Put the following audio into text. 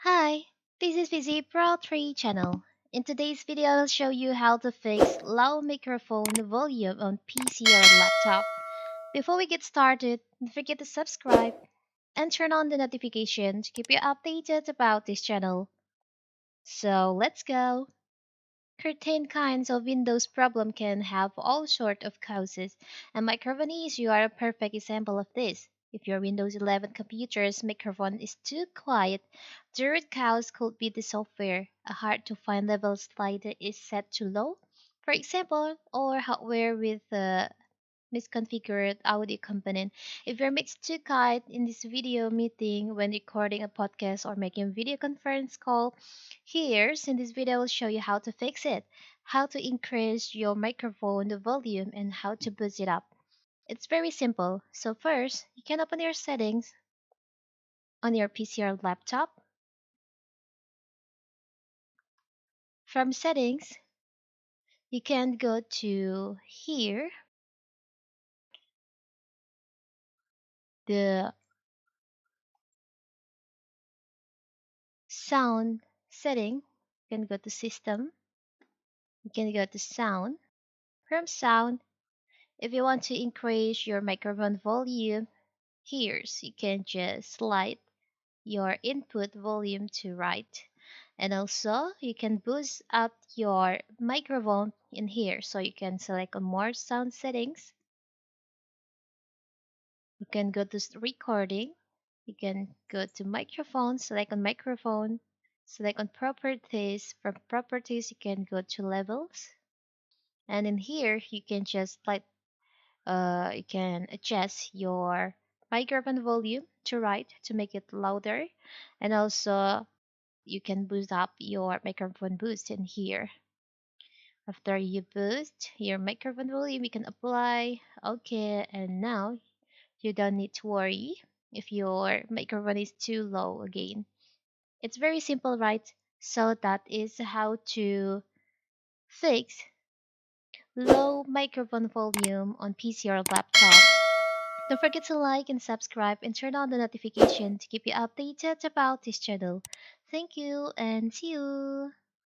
Hi, this is Fizzy Pro 3 channel. In today's video, I'll show you how to fix low microphone volume on PC or laptop. Before we get started, don't forget to subscribe and turn on the notification to keep you updated about this channel. So let's go. Certain kinds of Windows problem can have all sort of causes, and microphone issue are a perfect example of this. If your Windows 11 computer's microphone is too quiet, the root cause could be the software. A hard-to-find level slider is set too low, for example, or hardware with a misconfigured audio component. If your mix too quiet in this video meeting when recording a podcast or making a video conference call, here's in this video I will show you how to fix it, how to increase your microphone the volume and how to boost it up. It's very simple. So first, you can open your settings on your PC or laptop. From settings, you can go to here, the sound setting. You can go to system. You can go to sound. From sound, if you want to increase your microphone volume, here's you can just slide your input volume to right. And also you can boost up your microphone in here. So you can select on more sound settings. You can go to recording. You can go to microphone, select on microphone, select on properties. From properties, you can go to levels. And in here, you can just like you can adjust your microphone volume to right to make it louder, and also you can boost up your microphone boost in here. After you boost your microphone volume, you can apply okay, and now you don't need to worry if your microphone is too low again. It's very simple, right? So that is how to fix low microphone volume on PC or laptop. Don't forget to like and subscribe and turn on the notification to keep you updated about this channel. Thank you and see you!